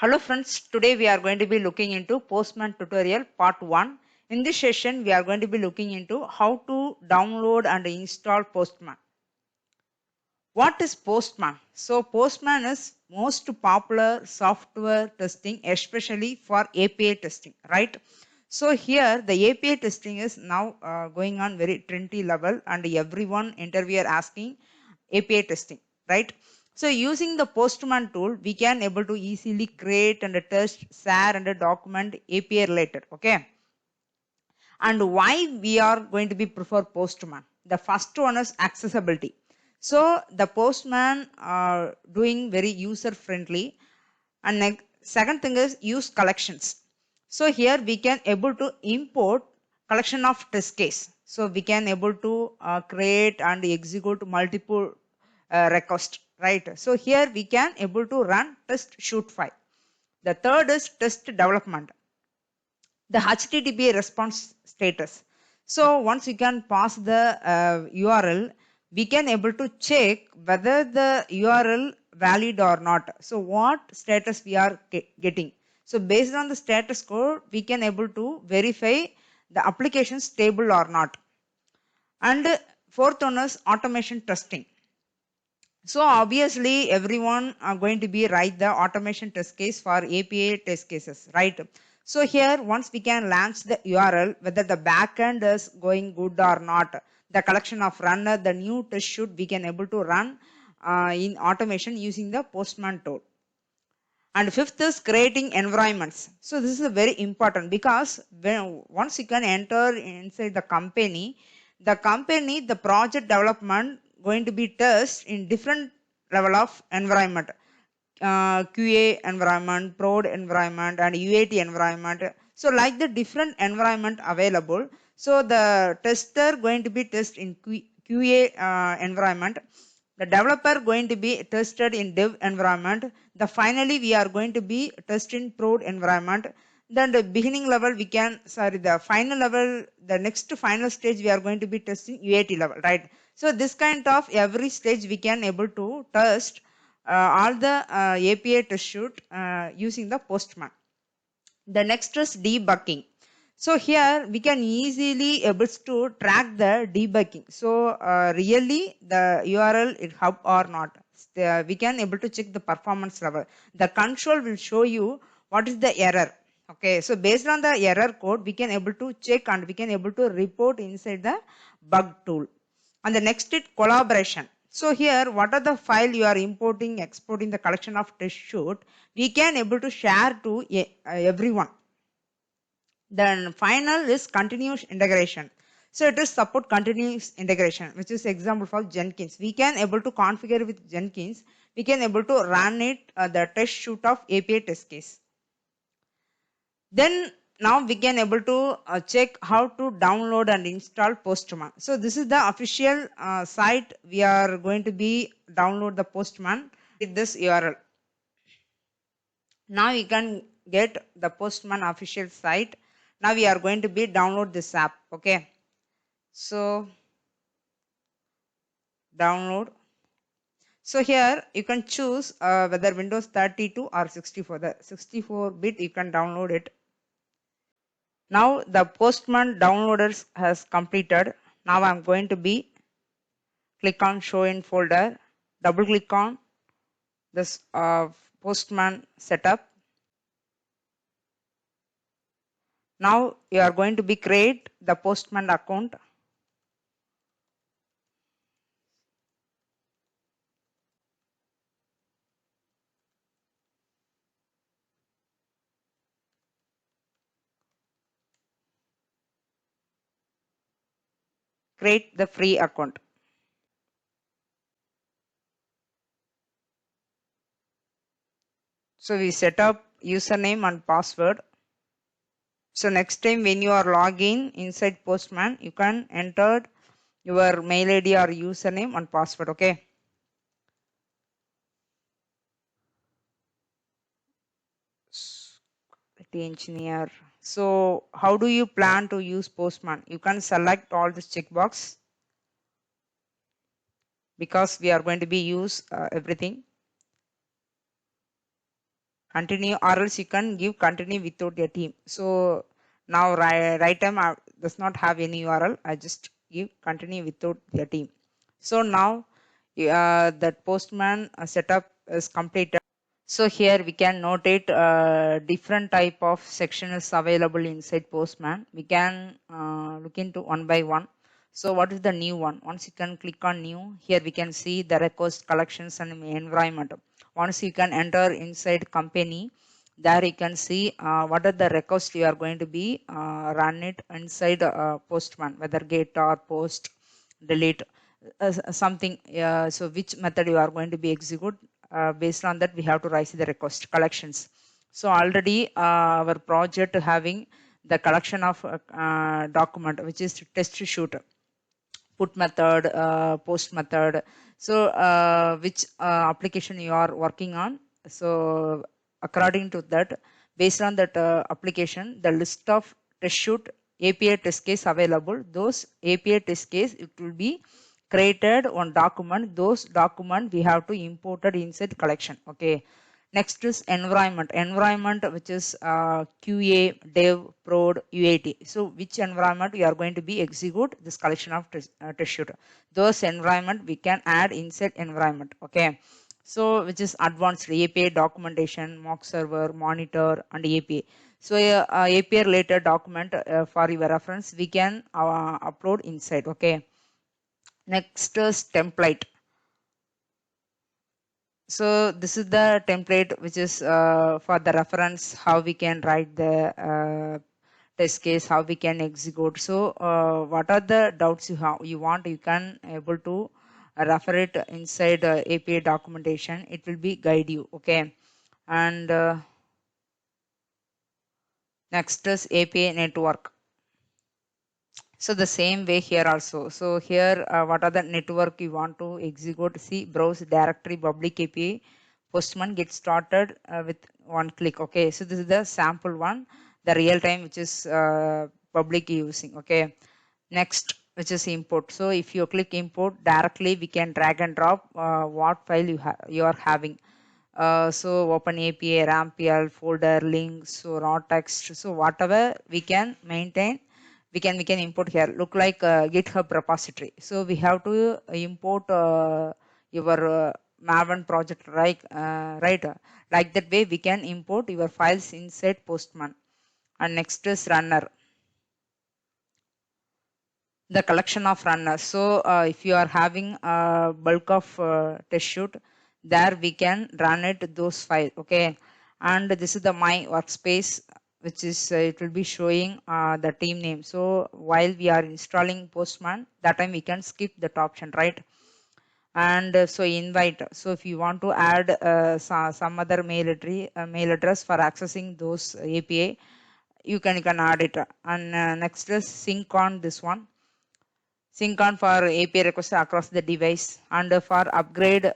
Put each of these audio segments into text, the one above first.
Hello friends, today we are going to be looking into Postman tutorial part 1. In this session, we are going to be looking into how to download and install Postman. What is Postman? So Postman is most popular software testing, especially for API testing, right? So here the API testing is now going on very trendy level and everyone interviewer asking API testing, right? So using the Postman tool, we can able to easily create and test, share and document API related, okay? And why we are going to be prefer Postman? The first one is accessibility. So the Postman are doing very user friendly, and second thing is use collections. So here we can able to import collection of test case. So we can able to create and execute multiple request, right? So here we can able to run test shoot file. The third is test development, the HTTP response status. So once you can pass the URL, we can able to check whether the URL valid or not. So what status we are getting. So based on the status code, we can able to verify the application stable or not. And fourth one is automation testing. So obviously everyone are going to be write the automation test case for API test cases, right? So here once we can launch the URL, whether the backend is going good or not, the collection of runner, the new test should we can able to run in automation using the Postman tool. And fifth is creating environments. So this is very important because when once you can enter inside the company, the project development going to be test in different level of environment, QA environment, prod environment, and UAT environment. So like the different environment available. So the tester going to be test in QA environment. The developer going to be tested in dev environment. The finally we are going to be tested in prod environment. Then the beginning level we can the final level, the next final stage we are going to be testing UAT level, right? So this kind of every stage we can able to test all the API test shoot using the Postman. The next is debugging. So here we can easily able to track the debugging. So really the URL is hub or not. We can able to check the performance level. The control will show you what is the error. Okay, so based on the error code, we can able to check and we can able to report inside the bug tool. And the next is collaboration. So here, what are the file you are importing, exporting the collection of test shoot, we can able to share to everyone. Then final is continuous integration. So it is support continuous integration, which is example for Jenkins. We can able to configure with Jenkins. We can able to run it the test shoot of API test case. Then now we can able to check how to download and install Postman. So this is the official site we are going to be download the Postman with this URL. Now you can get the Postman official site. Now we are going to be download this app. Okay, so download. So here you can choose whether Windows 32 or 64. The 64-bit you can download it. Now the Postman downloaders has completed. Now I'm going to be click on show in folder, double click on this Postman setup. Now you are going to be create the Postman account. Create the free account. So we set up username and password. So next time when you are logging inside Postman, you can enter your mail ID or username and password. Okay. Engineer. So how do you plan to use Postman? You can select all this checkbox because we are going to be use everything. continue, or else you can give continue without a team. So now right time does not have any URL. I just give continue without a team. So now that Postman setup is completed. So here we can notate different type of sections available inside Postman. We can look into one by one. So what is the new one? Once you can click on new, here we can see the request collections and environment. Once you can enter inside company, there you can see what are the requests you are going to be run it inside Postman, whether get or post, delete, something. So which method you are going to be execute. Based on that we have to raise the request collections. So already our project having the collection of document, which is test shoot, put method, post method. So which application you are working on. So according to that, based on that application, the list of test shoot API test case available, those API test case, it will be created one document. Those document we have to import it inside collection. Okay. Next is environment, which is QA, dev, prod, UAT. So which environment we are going to be execute this collection of test shoot. Those environment we can add inside environment. Okay. So which is advanced API documentation, mock server, monitor, and API. So API related document for your reference we can upload inside. Okay. Next is template. So this is the template which is for the reference how we can write the test case, how we can execute. So what are the doubts you want, you can able to refer it inside API documentation. It will be guide you. Okay. And next is API network. So the same way here also. So here what are the network you want to execute? See, browse directory public API Postman get started with one click. Okay, so this is the sample one, the real time which is public using. Okay, next which is import. So if you click import, directly we can drag and drop what file you are having. So open API, RAMPL, folder, links, so raw text. So whatever we can maintain, we can import here. Look like GitHub repository. So we have to import your Maven project, right? Like that way we can import your files inside Postman. And next is runner, the collection of runners. So if you are having a bulk of test shoot, there we can run it those files. Okay, and this is the my workspace, which is it will be showing the team name. So while we are installing Postman, that time we can skip that option, right? And so invite. So if you want to add some other mail address for accessing those API, you can add it. And next is sync on this one. Sync on for API request across the device, and for upgrade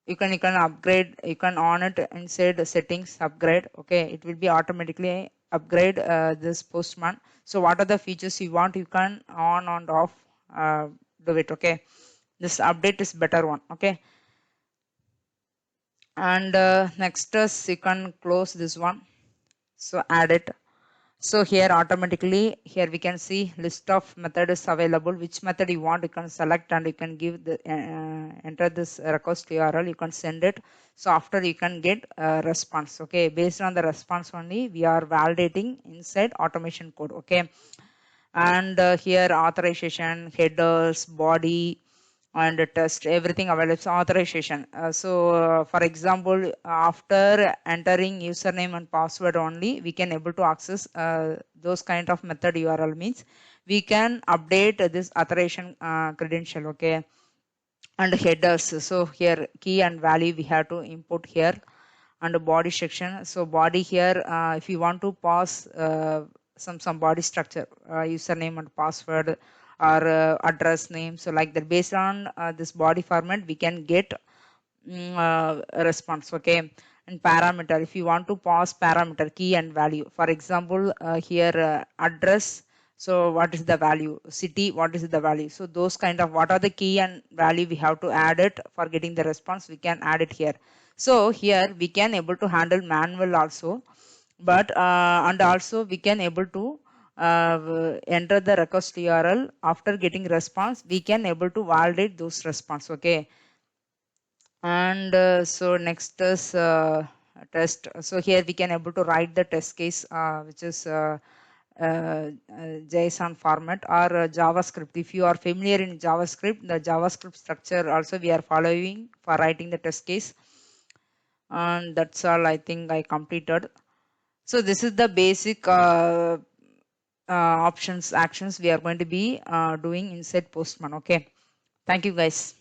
you can upgrade, you can on it inside settings upgrade. Okay, it will be automatically upgrade this Postman. So what are the features you want, you can on and off do it. Okay, this update is better one. Okay, and next is you can close this one. So add it. So here automatically here we can see list of method is available. Which method you want, you can select and you can give the enter this request URL, you can send it. So after you can get a response. Okay, based on the response only we are validating inside automation code. Okay, and here authorization, headers, body, and test, everything available. So authorization. So for example, after entering username and password only, we can able to access those kind of method URL, means we can update this authorization credential. Okay, and headers. So here key and value we have to import here, and body section. So body here, if you want to pass some body structure, username and password, or address name, so like that, based on this body format we can get a response. Okay, and parameter, if you want to pass parameter key and value, for example here address, so what is the value, city, what is the value, so those kind of what are the key and value we have to add it for getting the response, we can add it here. So here we can able to handle manual also, but and also we can able to enter the request URL. After getting response, we can able to validate those response. Okay. And so next is test. So here we can able to write the test case, which is JSON format or JavaScript. If you are familiar in JavaScript, the JavaScript structure also we are following for writing the test case. And that's all I think I completed. So this is the basic actions we are going to be doing inside Postman. Okay. Thank you guys.